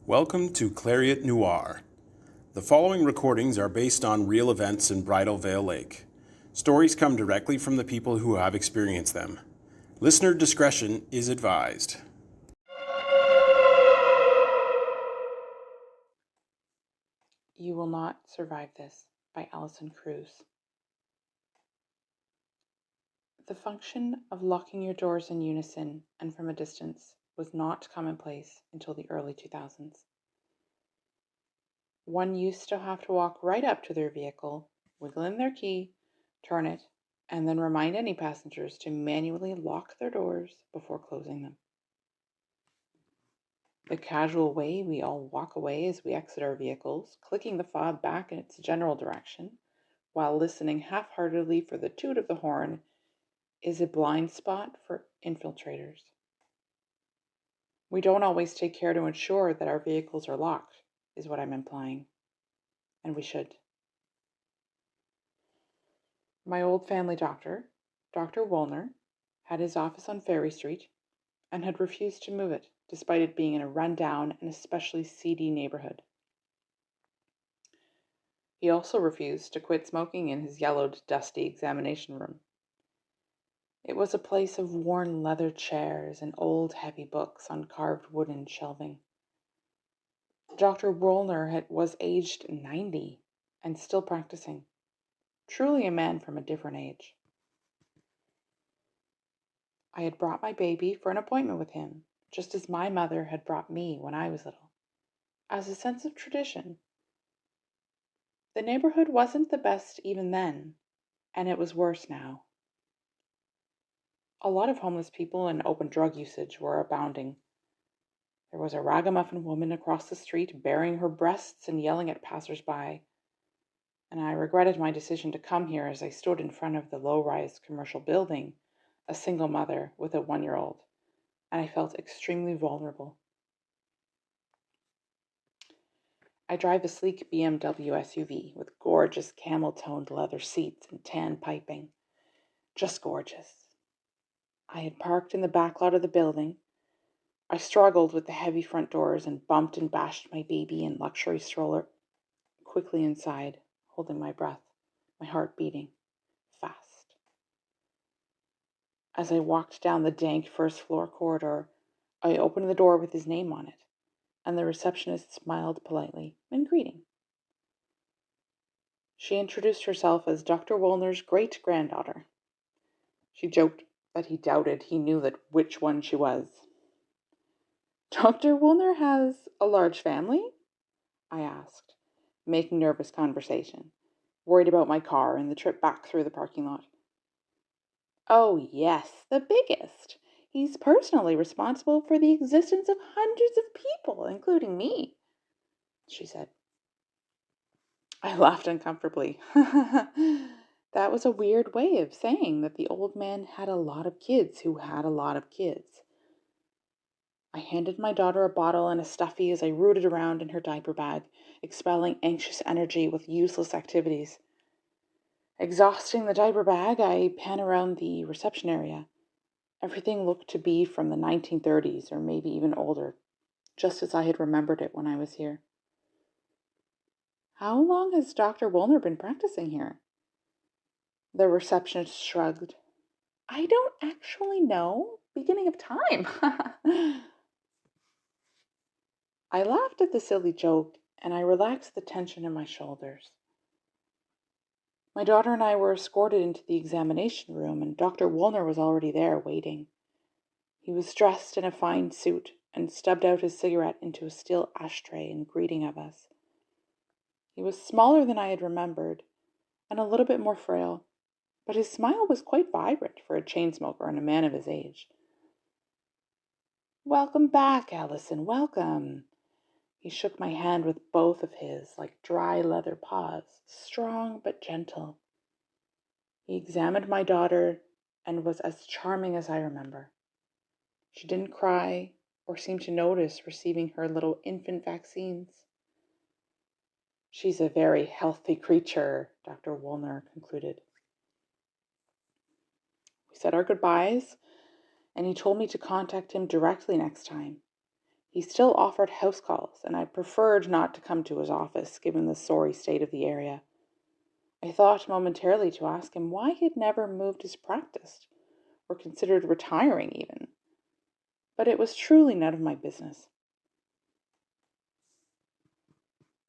Welcome to Clariot Noir. The following recordings are based on real events in Bridal Veil Lake. Stories come directly from the people who have experienced them. Listener discretion is advised. You Will Not Survive This by Alison Cruz. The function of locking your doors in unison and from a distance was not commonplace until the early 2000s. One used to have to walk right up to their vehicle, wiggle in their key, turn it, and then remind any passengers to manually lock their doors before closing them. The casual way we all walk away as we exit our vehicles, clicking the fob back in its general direction, while listening half-heartedly for the toot of the horn, is a blind spot for infiltrators. We don't always take care to ensure that our vehicles are locked, is what I'm implying. And we should. My old family doctor, Dr. Woolner, had his office on Ferry Street and had refused to move it, despite it being in a rundown and especially seedy neighborhood. He also refused to quit smoking in his yellowed, dusty examination room. It was a place of worn leather chairs and old heavy books on carved wooden shelving. Dr. Woolner was aged 90 and still practicing. Truly a man from a different age. I had brought my baby for an appointment with him, just as my mother had brought me when I was little, as a sense of tradition. The neighborhood wasn't the best even then, and it was worse now. A lot of homeless people and open drug usage were abounding. There was a ragamuffin woman across the street baring her breasts and yelling at passers-by, and I regretted my decision to come here as I stood in front of the low-rise commercial building, a single mother with a 1-year-old, and I felt extremely vulnerable. I drive a sleek BMW SUV with gorgeous camel-toned leather seats and tan piping. Just gorgeous. I had parked in the back lot of the building. I struggled with the heavy front doors and bumped and bashed my baby and luxury stroller quickly inside, holding my breath, my heart beating fast. As I walked down the dank first floor corridor, I opened the door with his name on it, and the receptionist smiled politely in greeting. She introduced herself as Dr. Woolner's great-granddaughter. She joked that he doubted he knew which one she was. Dr. Woolner has a large family? I asked, making nervous conversation, worried about my car and the trip back through the parking lot. Oh, yes, the biggest. He's personally responsible for the existence of hundreds of people, including me, she said. I laughed uncomfortably. That was a weird way of saying that the old man had a lot of kids who had a lot of kids. I handed my daughter a bottle and a stuffy as I rooted around in her diaper bag, expelling anxious energy with useless activities. Exhausting the diaper bag, I pan around the reception area. Everything looked to be from the 1930s or maybe even older, just as I had remembered it when I was here. How long has Dr. Woolner been practicing here? The receptionist shrugged. I don't actually know. Beginning of time. I laughed at the silly joke, and I relaxed the tension in my shoulders. My daughter and I were escorted into the examination room, and Dr. Woolner was already there, waiting. He was dressed in a fine suit and stubbed out his cigarette into a steel ashtray in greeting of us. He was smaller than I had remembered, and a little bit more frail, but his smile was quite vibrant for a chain smoker and a man of his age. Welcome back, Alison, welcome. He shook my hand with both of his, like dry leather paws, strong but gentle. He examined my daughter and was as charming as I remember. She didn't cry or seem to notice receiving her little infant vaccines. She's a very healthy creature, Dr. Woolner concluded. We said our goodbyes, and he told me to contact him directly next time. He still offered house calls, and I preferred not to come to his office given the sorry state of the area. I thought momentarily to ask him why he had never moved his practice, or considered retiring even. But it was truly none of my business.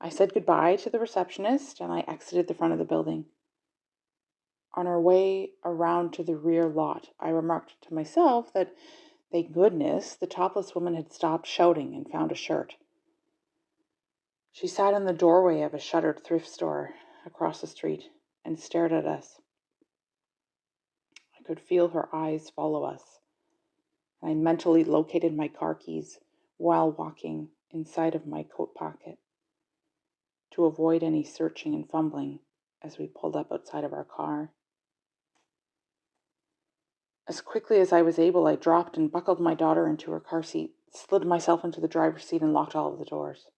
I said goodbye to the receptionist and I exited the front of the building. On our way around to the rear lot, I remarked to myself that, thank goodness, the topless woman had stopped shouting and found a shirt. She sat in the doorway of a shuttered thrift store across the street and stared at us. I could feel her eyes follow us. I mentally located my car keys while walking inside of my coat pocket to avoid any searching and fumbling as we pulled up outside of our car. As quickly as I was able, I dropped and buckled my daughter into her car seat, slid myself into the driver's seat, and locked all of the doors.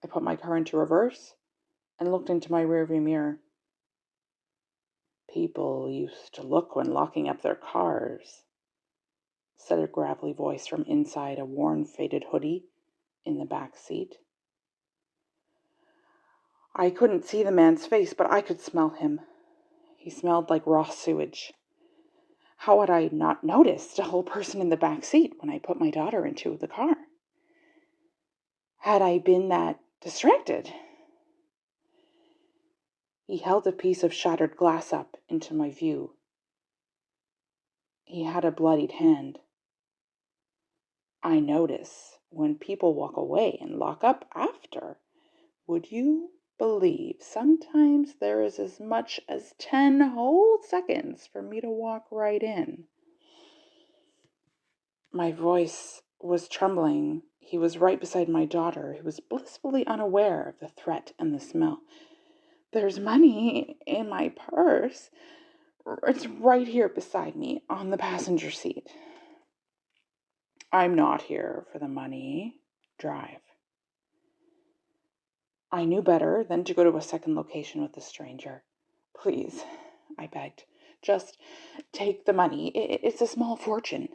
I put my car into reverse and looked into my rearview mirror. People used to look when locking up their cars, said a gravelly voice from inside a worn, faded hoodie in the back seat. I couldn't see the man's face, but I could smell him. He smelled like raw sewage. How had I not noticed a whole person in the back seat when I put my daughter into the car? Had I been that distracted? He held a piece of shattered glass up into my view. He had a bloodied hand. I notice when people walk away and lock up after. Would you believe sometimes there is as much as 10 whole seconds for me to walk right in? My voice was trembling. He was right beside my daughter, who was blissfully unaware of the threat and the smell. There's money in my purse. It's right here beside me on the passenger seat. I'm not here for the money. Drive. I knew better than to go to a second location with the stranger. Please, I begged, just take the money. It's a small fortune.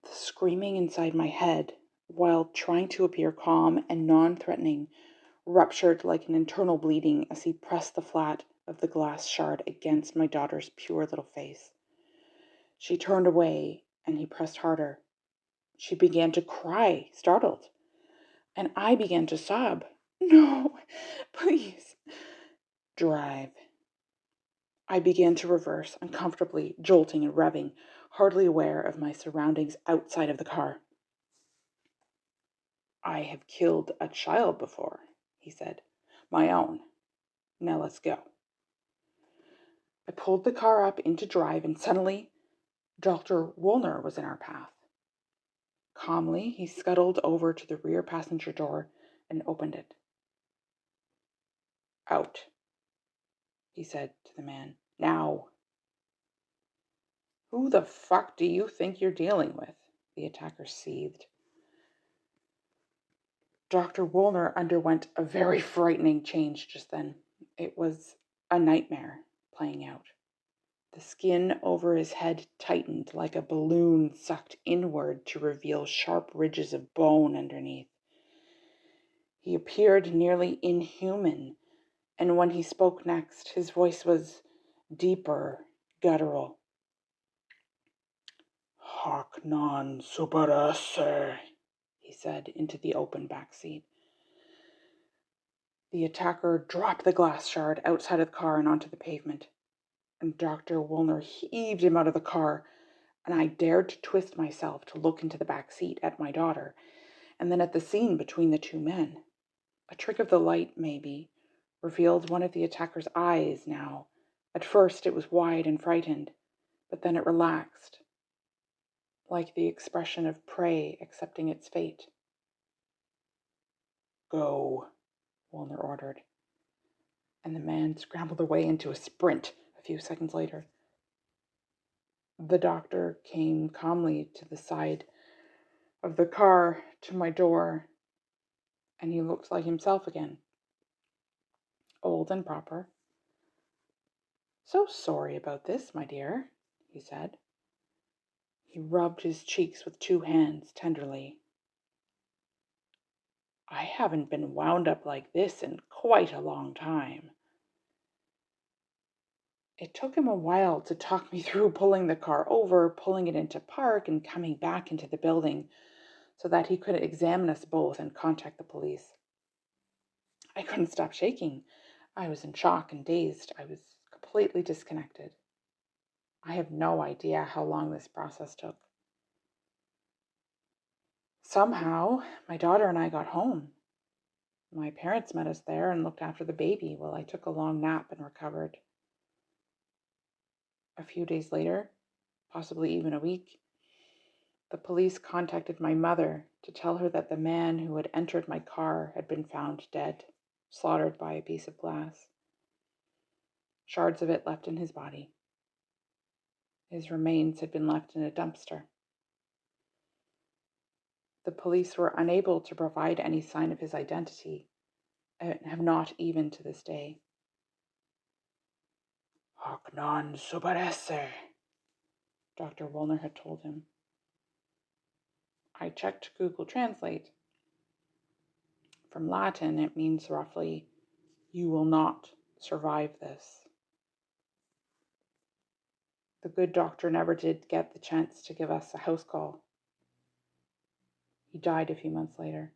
The screaming inside my head, while trying to appear calm and non-threatening, ruptured like an internal bleeding as he pressed the flat of the glass shard against my daughter's pure little face. She turned away, and he pressed harder. She began to cry, startled, and I began to sob. No, please. Drive. I began to reverse, uncomfortably, jolting and revving, hardly aware of my surroundings outside of the car. I have killed a child before, he said. My own. Now let's go. I pulled the car up into drive, and suddenly Dr. Woolner was in our path. Calmly, he scuttled over to the rear passenger door and opened it. Out, he said to the man. Now. Who the fuck do you think you're dealing with? The attacker seethed. Dr. Woolner underwent a very frightening change just then. It was a nightmare playing out. The skin over his head tightened like a balloon sucked inward to reveal sharp ridges of bone underneath. He appeared nearly inhuman, and when he spoke next, his voice was deeper, guttural. Hoc non superasse, he said into the open back seat. The attacker dropped the glass shard outside of the car and onto the pavement, and Dr. Woolner heaved him out of the car, and I dared to twist myself to look into the back seat at my daughter, and then at the scene between the two men. A trick of the light, maybe, revealed one of the attacker's eyes now. At first it was wide and frightened, but then it relaxed, like the expression of prey accepting its fate. Go, Woolner ordered, and the man scrambled away into a sprint a few seconds later. The doctor came calmly to the side of the car to my door, and he looked like himself again, old and proper. So sorry about this, my dear, he said. He rubbed his cheeks with 2 hands tenderly. I haven't been wound up like this in quite a long time. It took him a while to talk me through pulling the car over, pulling it into park, and coming back into the building so that he could examine us both and contact the police. I couldn't stop shaking. I was in shock and dazed. I was completely disconnected. I have no idea how long this process took. Somehow, my daughter and I got home. My parents met us there and looked after the baby while I took a long nap and recovered. A few days later, possibly even a week, the police contacted my mother to tell her that the man who had entered my car had been found dead, slaughtered by a piece of glass. Shards of it left in his body. His remains had been left in a dumpster. The police were unable to provide any sign of his identity, and have not even to this day. Hoc non superesse, Dr. Woolner had told him. I checked Google Translate. From Latin, it means roughly, "You will not survive this." The good doctor never did get the chance to give us a house call. He died a few months later.